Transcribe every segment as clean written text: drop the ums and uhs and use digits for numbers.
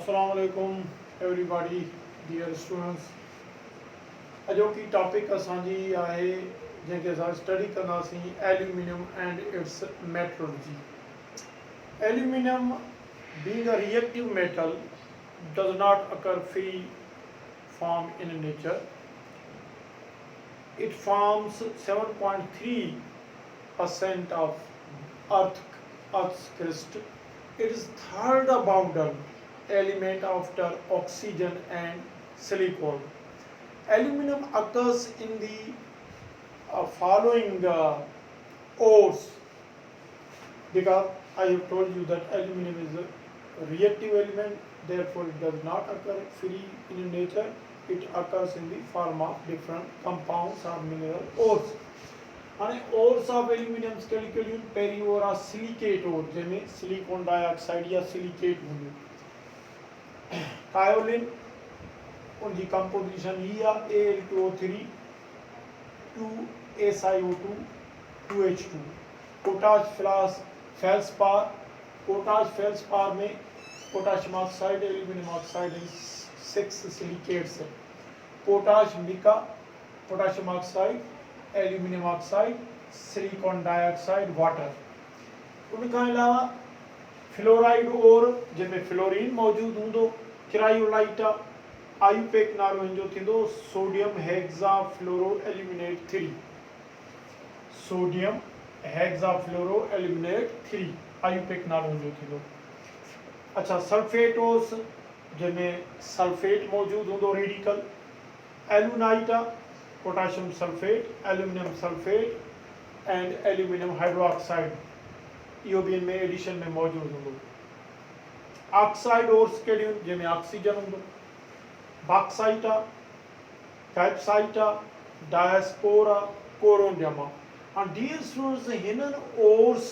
Assalamu alaikum everybody, dear students. अॼोकी topic असांजी आहे जंहिंखे असां स्टडी कंदासीं aluminium and it's metallurgy. Aluminium, being a reactive metal, does not occur free form in nature. It forms 7.3% of Earth's crust. It is third abundant element after oxygen and silicon. Aluminum occurs in the following ores, because I have told you that aluminum is a reactive element, therefore it does not occur free in nature. It occurs in the form of different compounds or mineral ores. हाणे ores of aluminium कहिड़ी कहिड़ियूं? पहिरीं ओर आहे silicate ओर, जंहिंमें silicon dioxide या silicate हूंदियूं. कायोलिन, उनजी कंपोजिशन ही आहे Al2O3 2SiO2 2H2. Potash feldspar, potash feldspar में potassium oxide, aluminium oxide and 6 silicates है. Potash mica, potassium oxide, aluminium oxide, silicon dioxide, water. उनखां अलावा फ्लोराइड ओर, जंहिंमें फ्लोरीन मौजूदु हूंदो. क्रायोलाइट आहे, आयूपेक नालो हिनजो थींदो. सोडियम हेक्साफ्लोरो एल्यूमिनेट 3, सोडियम हेक्साफ्लोरो एल्यूमिनेट 3 आयूपेक नालो हिनजो थींदो. अच्छा, सल्फेट ओर्स, जंहिंमें सल्फेट मौजूदु हूंदो रेडिकल. एलुनाइट आहे, potassium sulphate, aluminium sulphate and aluminium hydroxide, इहो बि हिन में एडिशन में मौजूदु हूंदो. ऑक्साइड ओर्स कहिड़ियूं? जंहिंमें ऑक्सीजन हूंदो. बॉक्साइट आहे, कैप्साइट आहे, डायस्पोर आहे, कोरोनियम आहे. हाणे डियर स्टूडेंट्स, हिननि ओर्स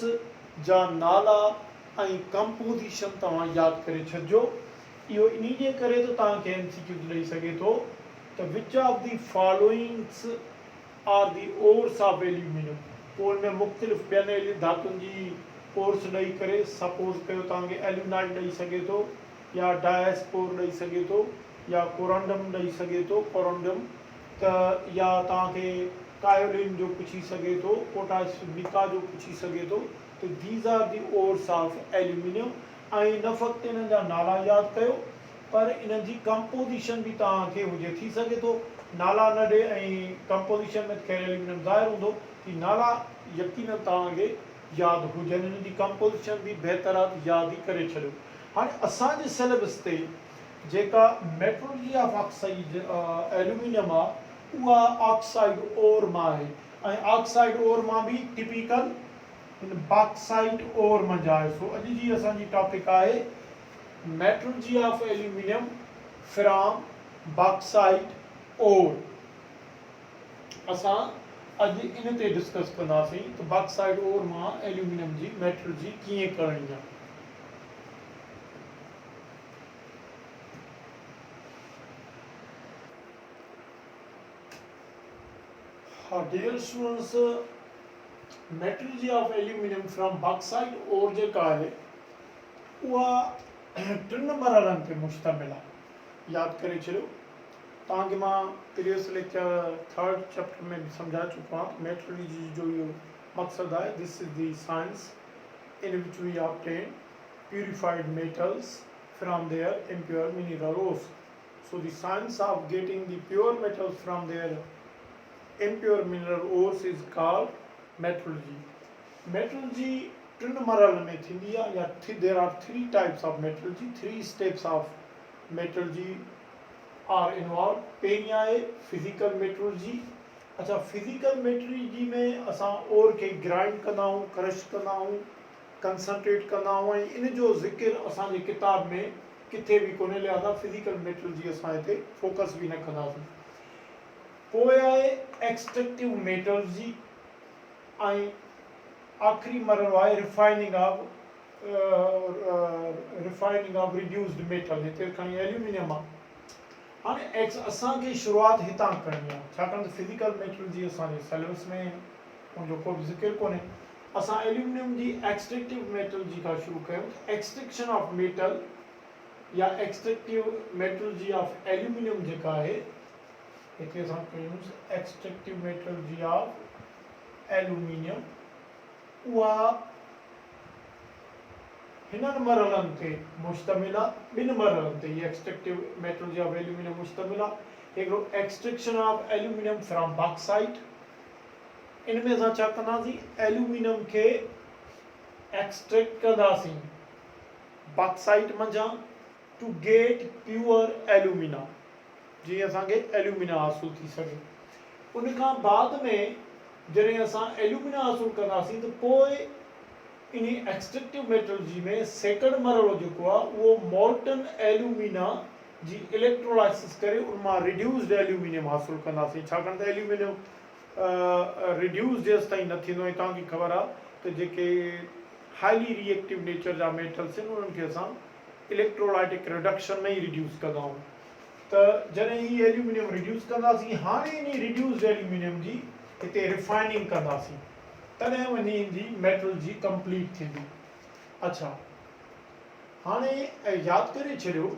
जा नाला ऐं कंपोजिशन तव्हां यादि करे छॾिजो. इहो इन जे करे त तव्हांखे MCQ ॾेई सघे थो त which of the followings are the ores of aluminium. पोइ में मुख़्तलिफ़ ॿियनि धातुनि जी ओर्स ॾेई करे, सपोज़ कयो तव्हांखे एल्यूनाइट ॾेई सघे थो, या डायस्पोर ॾेई सघे थो, या कोरंडम ॾेई सघे थो, कोरंडम त, या तव्हांखे कायोलिन जो पुछी सघे थो, पोटाश मिका जो पुछी सघे थो. त these are the ores of aluminium. ऐं न फ़क़्तु इन्हनि जा नाला यादि कयो, पर इन्हनि जी कंपोजिशन बि तव्हांखे हुजे. थी सघे थो नाला न ॾे ऐं कंपोजिशन में ख़ैर एल्यूमिनियम ज़ाहिर हूंदो, कि नाला यकीन तव्हांखे यादि हुजनि. इन्हनि जी कंपोजिशन बि बहितर आहे, यादि ई करे छॾियो. हाणे असांजे सिलेबस ते जेका मेटलर्जी ऑफ ऑक्साइड एल्यूमिनियम आहे, उहा ऑक्साइड ओर मां आहे. ऐं ऑक्साइड ओर मां बि टिपिकल बॉक्साइट ओर मंझि आहे. सो अॼु जी असांजी टॉपिक आहे metallurgy of aluminium from bauxite ओर. असां अॼु इन ते डिस्कस कंदासीं त बॉक्साइट ओर मां एल्यूमिनियम जी मेटलर्जी कीअं करणी आहे. Dear students, metallurgy of aluminium from bauxite ore जेका आहे उहा 3 मरहलनि ते मुश्तमिल आहे. यादि करे छॾियो. तव्हांखे मां प्रीवियस लेक्चर 3rd चैप्टर में बि सम्झाए चुको आहियां. मेटलर्जी जो इहो मक़सदु आहे, this is the science in which we obtain purified metals from their impure mineral ores. So the science of getting the pure metals from their impure mineral ores is called metallurgy. Metallurgy 3 मरहलनि में थींदी आहे, या there are 3 types of metallurgy, 3 steps of metallurgy are involved. पहिरीं आहे physical metallurgy. अच्छा, physical metallurgy में असां ओर खे ग्राइंड कंदा आहियूं, क्रश कंदा आहियूं, कंसंट्रेट कंदा आहियूं, ऐं इन जो ज़िक्र असांजे किताब में किथे बि कोन्हे, लिहाज़ा फिजिकल मेटलर्जी असां हिते फोकस बि न कंदासीं. पोइ आहे एक्सट्रैक्टिव मेटलर्जी, ऐं आख़िरी मरहलो आहे रिफाइनिंग ऑफ रिड्यूस्ड मेटल. हिते खणी एल्यूमिनियम आहे. हाणे असांखे शुरूआति हितां करणी आहे, छाकाणि त फिजिकल मेटलर्जी असांजे सिलेबस में उनजो को बि ज़िक्र कोन्हे. असां एल्यूमिनियम जी एक्सट्रैक्टिव मेटलर्जी खां शुरू कयूं. एक्सट्रैक्शन ऑफ मेटल या एक्सट्रैक्टिव मेटलर्जी ऑफ एल्यूमिनियम जेका है हिते असां कयूंसि एक्सट्रैक्टिव मेटलर्जी ऑफ एल्यूमिनियम उहा हिननि मरहलनि ते मुश्तमिल आहे ॿिनि मरहलनि ते ये एक्सट्रैक्टिव मेटलर्जी ऑफ एल्यूमिनियम मुश्तमिल आहे हिकिड़ो extraction of aluminium from bauxite इन में असां छा कंदासीं एल्यूमिनियम खे एक्सट्रैक्ट कंदासीं बॉक्साइट मंझां टू गेट प्योर एल्यूमिना जीअं असांखे एल्यूमिना हासिल थी सघे उन खां बाद में जॾहिं असां एल्यूमिना हासिल कंदासीं त पोइ इन एक्सट्रैक्टिव मेटलर्जी में सेकंड मरहलो जेको आहे उहो मोल्टन एल्यूमिना जी इलेक्ट्रोलाइसिस करे उन मां रिड्यूस्ड एल्यूमिनियम हासिल कंदासीं छाकाणि त एल्यूमिनियम रिड्यूस जेसि ताईं न थींदो ऐं तव्हांखे ख़बर आहे त जेके हाईली रिएक्टिव नेचर जा मेटल्स आहिनि उन्हनि खे असां इलेक्ट्रोलाइटिक रिडक्शन में ही रिड्यूस कंदा आहियूं त जॾहिं ही एल्यूमिनियम रिड्यूस कंदासीं हाणे इन रिड्यूस्ड एल्यूमिनियम जी हिते रिफाइनिंग कंदासीं तॾहिं वञी ईंदी मेटलर्जी कंप्लीट थींदी अच्छा हाणे यादि करे छॾियो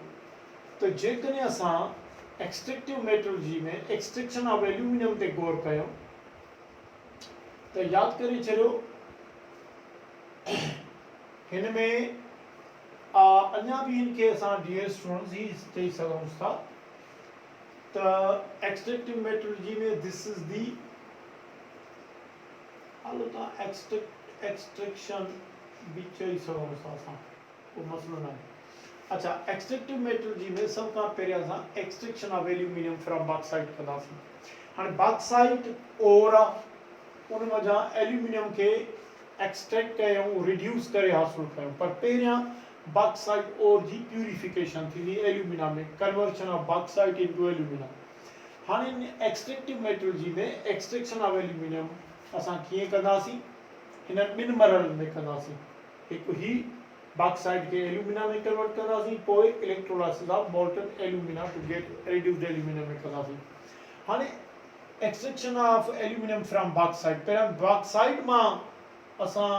त जेकॾहिं असां एक्सट्रैक्टिव मेटलर्जी में एक्सट्रैक्शन ऑफ एल्यूमिनियम ते गौर कयूं त यादि करे छॾियो हिन में अञा भी इनके असां डियर स्टूडेंट्स ही चई सघूं था त एक्सट्रैक्टिव मेटलर्जी में दिस इज दी हलो तव्हां एक्सट्रैक्शन भी चई सघूं था असां को मसलो न आहे अच्छा एक्सट्रैक्टिव मेटलर्जी में सब खां पहिरियों असां extraction of aluminium from bauxite कंदासीं हाणे बॉक्साइट ओर आहे उन वजह एल्यूमिनियम के एक्सट्रैक्ट कयूं रिड्यूस करे हासिल कयूं पर पहिरियां बॉक्साइट ओर जी प्यूरिफिकेशन थी एल्यूमिना में conversion of bauxite into alumina हाणे एक्सट्रैक्टिव मेटलर्जी में एक्सट्रैक्शन ऑफ एल्यूमिनियम असां कीअं कंदासीं हिननि ॿिनि मरहलनि में कंदासीं हिकु ही बॉक्साइट के एल्यूमिना में कन्वर्ट कंदासीं पोइ electrolysis of molten alumina to get reduced aluminium में कंदासीं हाणे extraction of aluminium from bauxite पहिरियों बॉक्साइट मां असां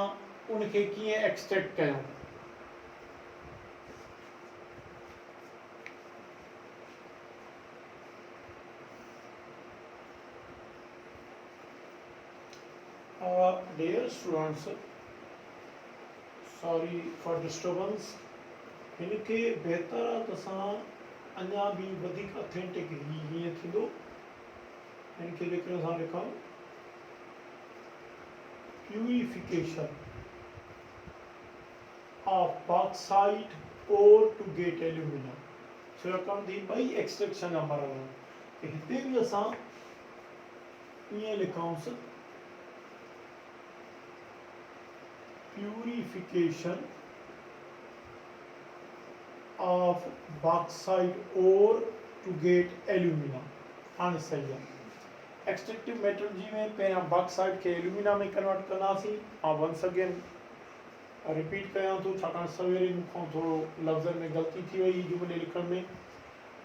उनखे कीअं एक्सट्रैक्ट कयूं dear students sorry for disturbance इनके बेहतर आहे त असां अञा भी वधीक ऑथेंटिक हीअं थींदो इनके जेकॾहिं असां लिखूं purification of bauxite ore to get alumina so कम थी ॿई एक्सट्रैक्शन जा मरहला आहिनि हिते भी असां ईअं लिखूंसि purification of bauxite ore to get alumina हाणे सही आहे एक्सट्रैक्टिव मेटलर्जी में पहिरियां बॉक्साइट के एल्यूमिना में कन्वर्ट कंदासीं मां वंस अगेन रिपीट कयां थो छाकाणि सवेरे मूंखां थोरो लफ़्ज़नि में ग़लती थी वई जुमिले लिखण में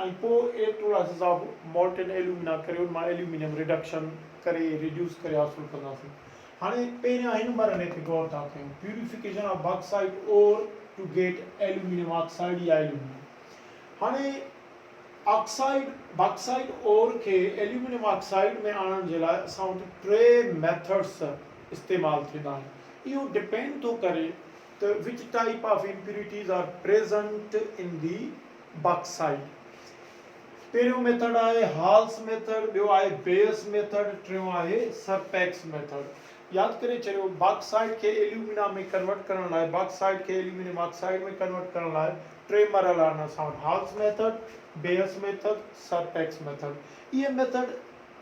ऐं पोइ इलेक्ट्रोलाइसिस ऑफ मोल्टन एल्यूमिना करे उन मां एल्यूमिनियम रिडक्शन करे रिड्यूस करे हासिल कंदासीं हाणे पहिरियां हिन मरहले ते गौर था कयूं purification of bauxite ore to get aluminium oxide या एल्यूमिनियम हाणे ऑक्साइड बॉक्साइट ओर के एल्यूमिनियम ऑक्साइड में आणण जे लाइ असां वटि टे मेथड्स इस्तेमालु थींदा आहिनि इहो डिपेंड थो करे त which type of impurities are present in the bauxite पहिरियों मेथड आहे हॉल्स मेथड ॿियो आहे बेस मेथड टियों आहे सरपैक्स मेथड यादि करे छॾियो बॉक्साइट के एल्यूमिना में कन्वर्ट करण लाइ बॉक्साइट के एल्यूमिनियम ऑक्साइड में कन्वर्ट करण लाइ टे मरहला आहिनि असां वटि Hall's method base method Serpeck's method ये मेथड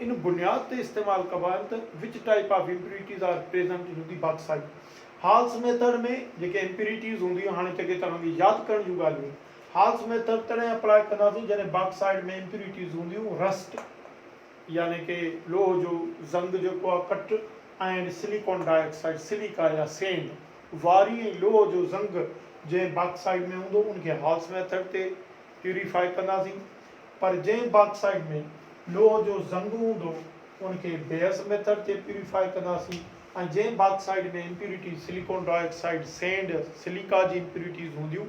इन बुनियाद ते इस्तेमाल कबा आहिनि त which type of impurities are present in the bauxite halls method में जेके इम्प्यूरिटीज़ हूंदियूं हाणे जेके तव्हांखे यादि करण जूं ॻाल्हियूं हॉल्स मेथड तॾहिं अप्लाई कंदासीं जॾहिं बॉक्साइट में इम्प्यूरिटीज़ हूंदियूं रस्ट यानी कि लोह जो ज़ंग जेको आहे कट ऐं सिलिकॉन डाइऑक्साइड सिलिका या सेंड वारी ऐं लोह जो ज़ंग जंहिं बॉक्साइड में हूंदो उनखे हॉल्स मेथड ते प्यूरिफाई कंदासीं पर जंहिं बॉक्साइड में लोह जो ज़ंग हूंदो उनखे बेस मेथड ते प्यूरिफाई कंदासीं ऐं जंहिं बॉक्साइड में impurity silicon dioxide sand silica जी इम्प्यूरिटीज़ हूंदियूं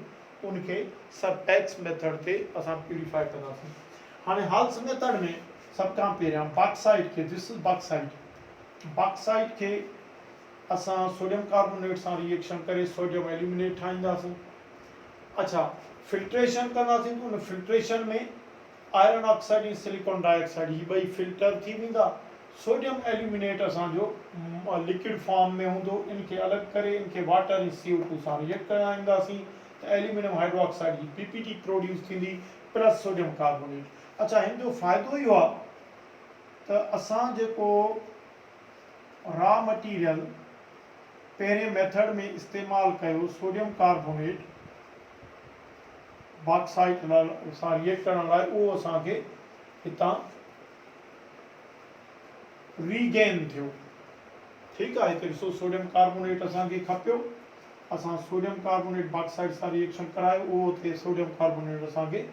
उनके सरपैक्स मेथड से असां प्यूरिफाई कंदासीं। हाणे हाल्स मेथड में सब खां पहिरियां बॉक्साइट के, दिस इज बॉक्साइट के असां सोडियम कार्बोनेट सां रिएक्शन करे सोडियम एल्यूमिनेट ठाहींदासीं। अच्छा, फिल्ट्रेशन कंदासीं तो उन फिल्ट्रेशन में आयरन ऑक्साइड ऐं सिलिकॉन डाइऑक्साइड ही ॿई फिल्टर थी वेंदा। सोडियम एल्यूमिनेट असांजो लिक्विड फॉर्म में हूंदो, इनके अलॻि करे इनके वाटर ऐं CO2 सां रिएक्ट कराईंदासीं त एल्यूमिनियम हाइड्रोक्साइड जी PPT प्रोड्यूस थींदी प्लस सोडियम कार्बोनेट। अच्छा, हिन जो फ़ाइदो इहो आहे त असां जेको रॉ मटीरियल पहिरें मेथड में इस्तेमालु कयो सोडियम कार्बोनेट बॉक्साइट सां रिएक्ट करण लाइ, उहो असांखे हितां रीगेन थियो। ठीकु आहे, हिते ॾिसो सोडियम कार्बोनेट असांखे खपियो, असां सोडियम कार्बोनेट बॉक्साइट सां रिएक्शन करायो, उहो हुते सोडियम कार्बोनेट असांखे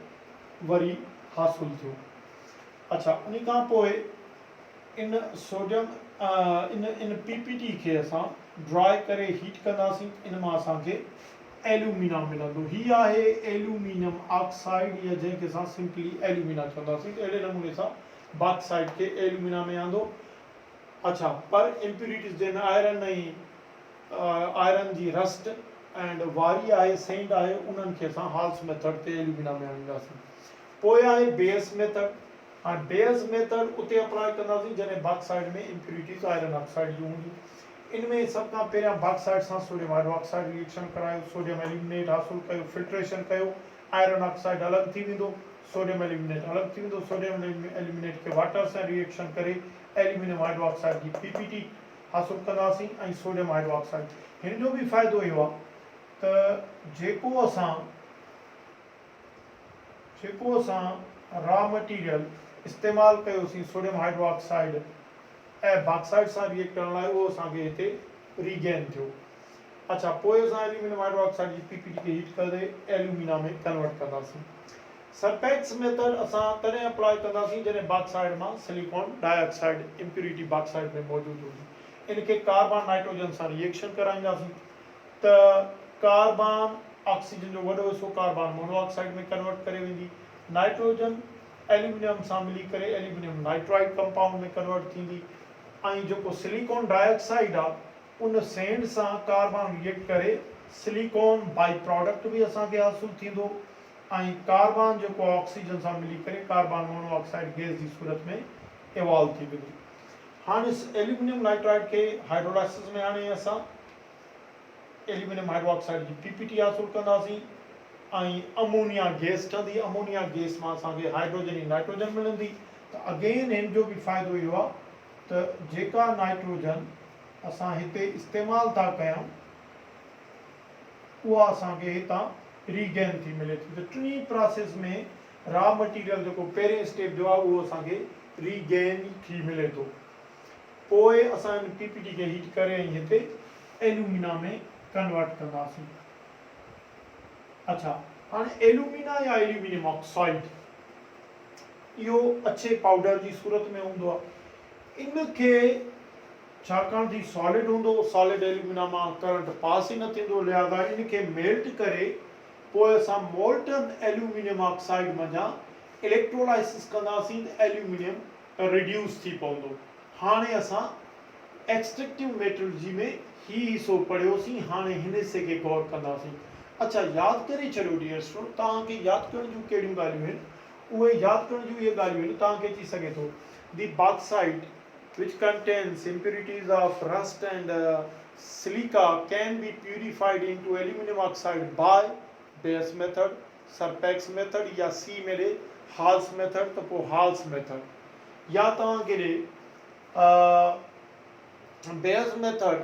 वरी हासिलु थियो। अच्छा, उन खां पोइ इन सोडियम इन PPT खे असां ड्राई करे हीट कंदासीं, इन मां असांखे एल्यूमिना मिलंदो। ही आहे एल्यूमिनियम ऑक्साइड, या जंहिंखे असां सिंपली एल्यूमिना चवंदासीं। अहिड़े नमूने सां बॉक्साइट खे एल्यूमिना में आंदो। अच्छा, पर इम्प्यूरिटीज़ जंहिंमें आयरन ऐं आयरन जी रस्ट एंड वारी आहे, सेंट आहे, उन्हनि खे असां हाल्स मेथड ते एल्यूमिना में आणींदासीं। पोइ आहे बेस मेथड। हाणे बेस मेथड उते अप्लाई कंदासीं जॾहिं बॉक्साइड में इम्प्यूरिटीज़ आयरन ऑक्साइड जूं हूंदियूं। इनमें सब खां पहिरियां बॉक्साइड सां सोडियम हाइड्रोक्साइड रिएक्शन करायो, सोडियम एल्यूमिनेट हासिलु कयो, फिल्ट्रेशन कयो, आयरन ऑक्साइड अलॻि थी वेंदो, सोडियम एल्यूमिनेट अलॻि थी वेंदो। सोडियम एल्यूमिनेट खे वाटर सां रिएक्शन करे एल्यूमिनियम हाइड्रोक्साइड जी PPT हासिलु कंदासीं ऐं सोडियम हाइड्रोक्साइड। हिन जो बि फ़ाइदो इहो आहे त जेको असां रॉ मटीरियल इस्तेमालु कयोसीं सोडियम हाइड्रोक्साइड ऐं बॉक्साइड सां रिएक्ट करण लाइ, उहो असांखे हिते रीगेन थियो। अच्छा, पोइ असां एल्यूमिनियम हाइड्रोक्साइड जी PPT खे हीट करे एल्यूमिना में कन्वर्ट कंदासीं। सरपैक्स मेथड असां तॾहिं अप्लाई कंदासीं जॾहिं बॉक्साइड मां सिलिकॉन डाइऑक्साइड इम्प्यूरिटी बॉक्साइड में मौजूदु हूंदी। इनखे कार्बन नाइट्रोजन सां रिएक्शन कराईंदासीं त कार्बन ऑक्सीजन जो वॾो हिसो कार्बन मोनोऑक्साइड में कन्वर्ट करे वेंदी। नाइट्रोजन एल्यूमिनियम सां मिली करे एल्यूमिनियम नाइट्राइड कंपाउंड में कन्वर्ट थींदी। ऐं जेको सिलिकॉन डाइऑक्साइड आहे उन सेंड सां कार्बन रिएक्ट करे सिलिकॉन बाई प्रोडक्ट भी असांखे हासिलु थींदो, ऐं कार्बन जेको ऑक्सीजन सां मिली करे कार्बन मोनोऑक्साइड गैस जी सूरत में इवॉल्व थी वेंदो। हाणे एल्यूमिनियम नाइट्राइड के हाइड्रोलाइसिस में हाणे असां एल्यूमिनियम हाइड्रोक्साइड जी PPT हासिलु कंदासीं ऐं अमोनिया गैस ठहंदी। अमोनिया गैस मां असांखे हाइड्रोजन ऐं नाइट्रोजन मिलंदी। त अगेन हिन जो बि फ़ाइदो इहो आहे त जेका नाइट्रोजन असां हिते इस्तेमालु था कयूं उहा असांखे हितां रीगेन थी मिले थी। त टिनी प्रोसेस में रॉ मटीरियल जेको पहिरें स्टेप जो आहे उहो असांखे रीगेन थी मिले थो। पोइ असां हिन PPT खे हीट करे ऐं हिते एल्यूमिना में कन्वर्ट कंदासीं। अच्छा, हाणे एल्यूमिना या एल्यूमिनियम ऑक्साइड इहो अच्छे पाउडर जी सूरत में हूंदो आहे। इनखे छाकाणि थी सॉलिड हूंदो, सॉलिड एल्यूमिना मां करंट पास ई न थींदो, लिहाज़ा इनखे मेल्ट करे पोइ असां मोल्टन एल्यूमिनियम ऑक्साइड मञा इलेक्ट्रोलाइसिस कंदासीं त एल्यूमिनियम रिड्यूस थी पवंदो। हाणे असां एक्सट्रैक्टिव मेटलर्जी में ही हिसो पढ़ियोसीं, हाणे हिन हिसे खे गौर कंदासीं। अच्छा, यादि करे छॾियो डियर स्टूडेंट, तव्हांखे यादि करण जूं कहिड़ियूं ॻाल्हियूं आहिनि, उहे यादि करण जूं इहे ॻाल्हियूं आहिनि। तव्हांखे अची सघे थो दी bauxite which contains impurities of rust and silica can be purified into aluminum oxide by Bayes method, Serpak's method या C मेरे Hall's method, तो पोइ Hall's method। या तव्हांखे Bayes method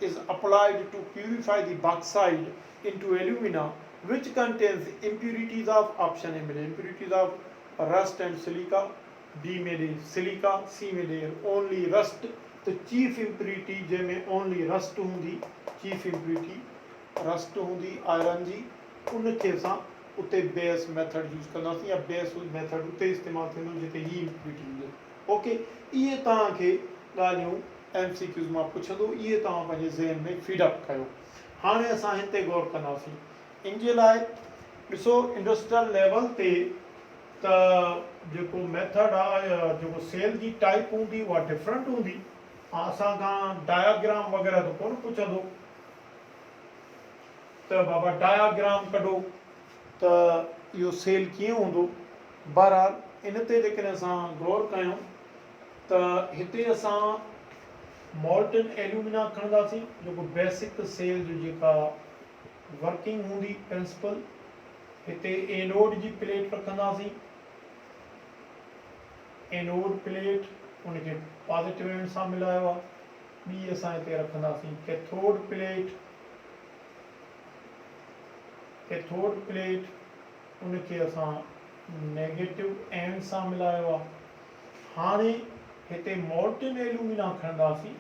is applied to purify the bauxite into alumina which contains impurities of option A मेरे impurities of rust and silica, B मेरे silica, C मेरे only rust. तो chief impurity जंहिंमें only rust हूंदी, chief impurity rust हूंदी iron जी, उनखे असां उते बेस मेथड यूज़ कंदासीं या बेस मेथड उते इस्तेमालु थींदो जिते ही इम्प्यूरिटी हूंदी। ओके, इहे तव्हांखे ॻाल्हियूं MCQs मां पुछंदो, इहे तव्हां पंहिंजे ज़हन में फीडअप कयो। हाणे असां हिते गौर कंदासीं। इन जे लाइ ॾिसो इंडस्ट्रियल लेवल ते त जेको मेथड आहे जेको सेल जी टाइप हूंदी उहा डिफरेंट हूंदी। असां खां डायाग्राम वग़ैरह त कोन पुछंदो त बाबा डायाग्राम कढो त इहो सेल कीअं हूंदो। बहरहाल इन ते जेकॾहिं असां गौर कयूं त हिते असां मॉल्टन एल्यूमिना खणंदासीं जेको बेसिक सेल जो जेका वर्किंग हूंदी प्रिंसिपल। हिते एनोड जी प्लेट रखंदासीं, एनोड प्लेट उनखे पॉजिटिव एंड सां मिलायो आहे। ॿी असां हिते रखंदासीं कैथोड प्लेट, कैथोड प्लेट उनखे असां नेगेटिव एंड सां मिलायो आहे। हाणे हिते मॉल्टन एल्यूमिना खणंदासीं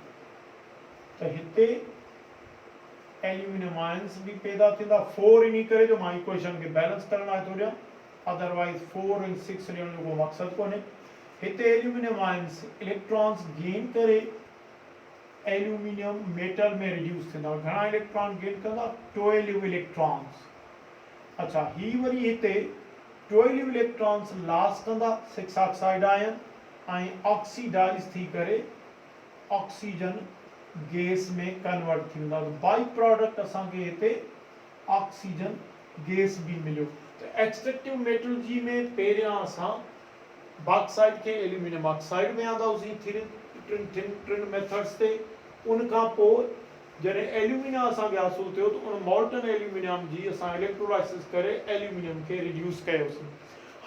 त हिते एल्यूमिनियम आयन्स भी पैदा थींदा। 4 इन करे जो मां इक्वेशन खे बैलेंस करण लाइ थो ॾियां, अदरवाइज 4 ऐं 6 ॾियण जो को मक़सदु कोन्हे। हिते एल्यूमिनियम आयन्स इलेक्ट्रॉन्स गेन करे एल्यूमिनियम मेटल में रिड्यूस थींदा। घणा इलेक्ट्रॉन गेन कंदा? 12 इलेक्ट्रॉन्स। अच्छा, ही वरी हिते 12 इलेक्ट्रॉन्स लॉस कंदा 6 ऑक्साइड आयन ऐं ऑक्सीडाइज थी करे ऑक्सीजन गैस में कन्वर्ट थी वेंदा। बाई प्रोडक्ट असांखे हिते ऑक्सीजन गैस भी मिलियो। त एक्सट्रैक्टिव मेटलर्जी में पहिरियां असां बॉक्साइड के एल्यूमिनियम ऑक्साइड में आंदासीं टिन मेथड्स ते। उन खां पोइ जॾहिं एल्यूमिनियम असांखे हासिल थियो त उन मॉल्टन एल्यूमिनियम जी असां इलेक्ट्रोलाइसिस करे एल्यूमिनियम खे रिड्यूस कयोसीं।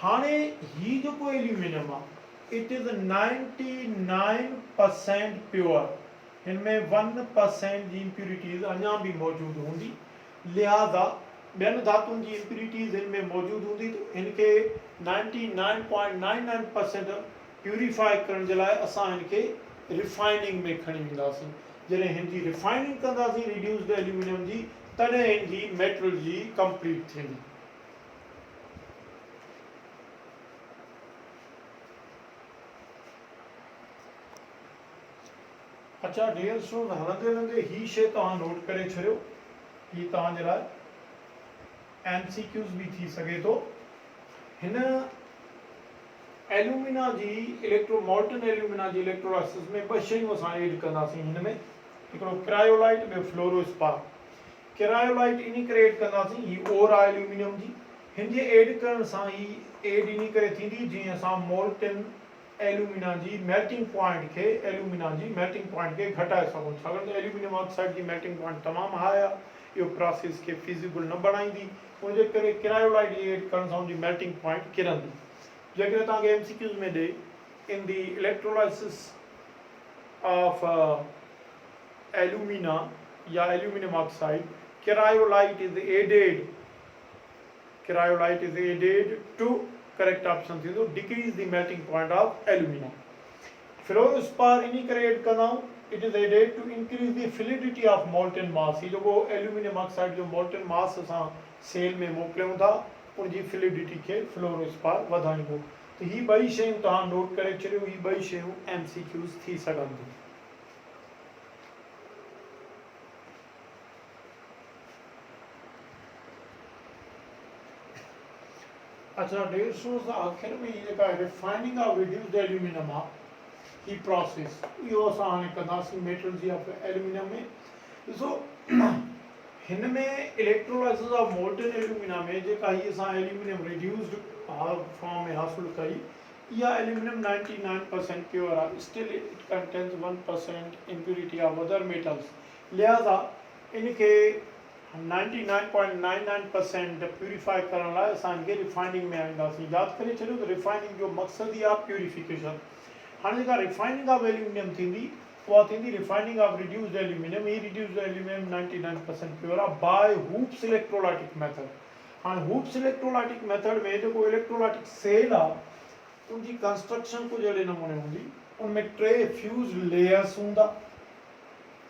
हाणे ही जेको एल्यूमिनियम आहे इट इज़ 99% प्योर। इनमें 1% जी इम्प्यूरिटीज़ अञा भी मौजूदु हूंदी, लिहाज़ा ॿियनि धातुनि जी इम्प्यूरिटीज़ इनमें मौजूदु हूंदी त इनखे 99.99% प्यूरीफाई करण जे लाइ असां इनखे रिफाइनिंग में खणी वेंदासीं। जॾहिं हिन जी रिफाइनिंग कंदासीं रिड्यूस्ड एल्यूमिनियम जी, तॾहिं हिन जी मेटलर्जी कंप्लीट थींदी। अच्छा डियर स्टूडेंट, हलंदे हलंदे ही शइ तव्हां नोट करे छॾियो, ही तव्हांजे लाइ MCQs भी थी सघे थो। हिन एल्यूमिना जी मॉल्टन एल्यूमिना जी इलेक्ट्रोलाइसिस में ॿ शयूं असां एड कंदासीं। हिन में हिकिड़ो क्रायोलाइट, ॿियो फ्लोरोस्पार। क्रायोलाइट इन करे एड कंदासीं, ही ओर आहे एल्यूमिनियम जी। हिन जे एड करण सां ही एड इन करे थींदी जीअं असां मॉल्टन एल्यूमिना जी मेल्टिंग पॉइंट खे घटाए सघूं। छाकाणि त एल्यूमिनियम ऑक्साइड जी मेल्टिंग पॉइंट तमामु हाई आहे, इहो प्रोसेस खे फिज़िबल न बणाईंदी। उनजे करे क्रायोलाइट एड करण सां उनजी मेल्टिंग पॉइंट किरंदी। जेकॾहिं तव्हांखे MCQs में ॾे in the electrolysis of alumina या aluminium oxide, cryolite is added to correct option थींदो decrease the melting point of alumina. Fluorspar इन करे एड कंदा, it is added to increase the fluidity of molten mass. ही जेको aluminium oxide जो मॉल्टन मास असां sale में मोकिलियूं था उनजी फिलिडिटी खे फ्लोरोस्पार वधाईंदो। त ही ॿई शयूं तव्हां नोट करे छॾियो, ही ॿई शयूं MCQs थी सघनि थियूं। अच्छा डियर स्टूडेंट्स, आखिर में ही जेका रिफाइनिंग ऑफ रिड्यूस्ड एल्यूमिनियम आहे, ही प्रोसेस इहो असां हाणे कंदासीं मेटलर्जी ऑफ एल्यूमिनियम में। ॾिसो हिन में इलेक्ट्रोलाइसिस ऑफ मॉल्टन एल्यूमिना में जेका ही असां एल्यूमिनियम रिड्यूस्ड फॉर्म में हासिल कई, इहा एल्यूमिनियम 99% प्योर आहे। Still it contains 1% impurity of other metals. लिहाज़ा इनखे 99.99% प्यूरीफाई करण लाइ असां इनखे रिफाइनिंग में आणींदासीं। यादि करे छॾियो त रिफाइनिंग जो मक़सदु ई आहे प्यूरिफिकेशन। हाणे जेका रिफाइनिंग ऑफ एल्यूमिनियम थींदी उहा थींदी रिफाइनिंग ऑफ रिड्यूस्ड एल्यूमिनियम। ही रिड्यूस्ड एल्यूमिनियम 99% प्योर आहे बाय हूप्स इलेक्ट्रोलाइटिक मेथड। हाणे हूप्स इलेक्ट्रोलाइटिक मेथड में जेको इलेक्ट्रोलाइटिक सेल आहे उनजी कंस्ट्रक्शन कुझु अहिड़े नमूने हूंदी। उनमें 3 फ्यूज़ लेयर्स हूंदा।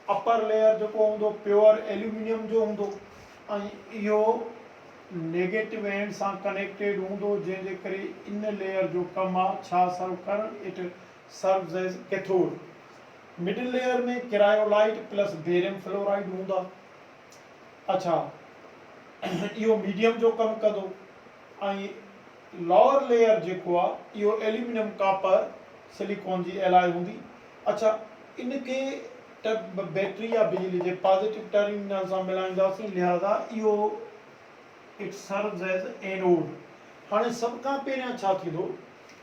अपर लेयर जेको हूंदो प्योर एल्यूमिनियम जो हूंदो ऐं इहो नेगेटिव एंड सां कनेक्टेड हूंदो, जंहिंजे करे इन लेयर जो कमु आहे छा सर्व करणु, it serves as cathode. Middle layer में क्रायोलाइट प्लस बेरियम फ्लोराइड हूंदा। अच्छा, इहो मीडियम जो कमु कंदो ऐं लोअर लेयर जेको आहे इहो एल्यूमिनियम कॉपर सिलिकॉन जी एलॉय हूंदी। अच्छा, इनखे बैटरी या बिजली जे पॉजिटिव टर्मिनल सां मिलाईंदासीं, लिहाज़ा इहो इट सर्व्स एज एनोड। हाणे सभ खां पहिरियां छा थींदो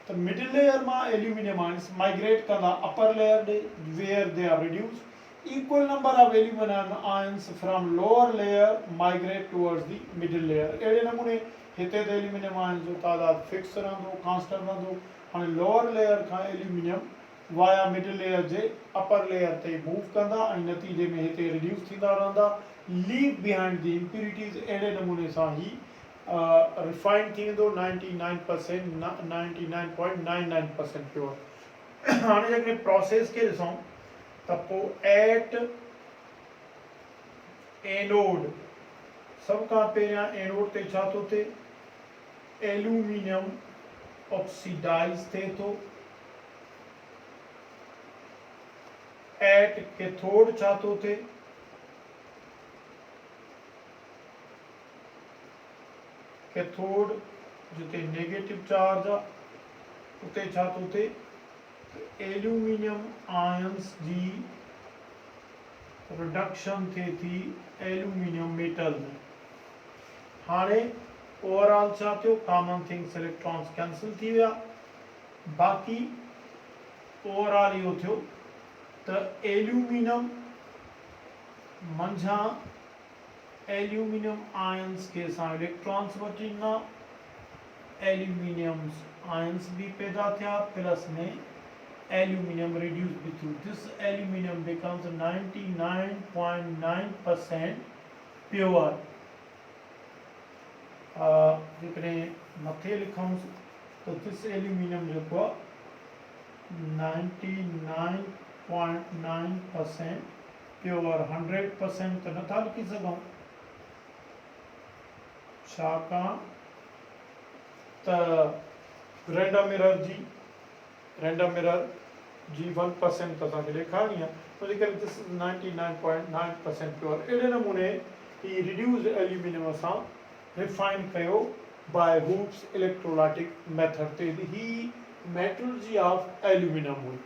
त मिडिल लेयर मां एल्यूमिनियम आयन्स माइग्रेट कंदा अपर लेयर ॾे where they are reduce. equal number of aluminum ions from lower layer migrate towards the middle layer। अहिड़े नमूने हिते त एल्यूमिनियम आयन जो तादाद फिक्स रहंदो, कांस्टेंट रहंदो। हाणे लोअर लेयर खां एल्यूमिनियम वाया मिडिल लेयर जे अपर लेयर ते मूव कंदा ऐं नतीजे में हिते रिड्यूस थींदा रहंदा, लीव बिहाइंड द इम्प्यूरिटीज़। अहिड़े नमूने सां ही रिफाइंड थी वेंदो 99%, 99.99% प्योर। हाणे जेकॾहिं प्रोसेस खे ॾिसूं त पोइ एट एनोड, सभ खां पहिरियां एनोड ते छा थो थिए, एल्यूमिनियम ऑक्सीडाइज़ थिए थो। एट कैथोड छा थो थिए, कैथोड जिते नेगेटिव चार्ज आहे उते छा थो थिए, एल्यूमिनियम आयन्स जी रिडक्शन थिए थी एल्यूमिनियम मेटल में। हाणे ओवरऑल छा थियो, कॉमन थिंग्स इलेक्ट्रॉन्स कैंसिल थी विया। बाक़ी ओवरऑल इहो थियो त एल्यूमिनियम मंझां एल्यूमिनियम आयन्स के सां इलेक्ट्रॉन्स वठी ॾिना, एल्यूमिनियम आयन्स भी पैदा थिया, प्लस में aluminum reduced with you. This aluminum becomes 99.9% pure। जेकॾहिं मथे लिखूं तो this aluminum जेको आहे 99.9% प्योर, 100% तो नथा लिखी सघूं, छाकाणि त रैंडम एरर जी 1% असांखे ॾेखारणी आहे, तो जेकॾहिं दिस इज़ 99.9% प्योर। अहिड़े नमूने ही रिड्यूस्ड एल्यूमिनियम असां रिफाइन कयो बाय हूप्स इलेक्ट्रोलाइटिक मेथड ते। ही मेटलर्जी ऑफ एल्यूमिनियम हुई।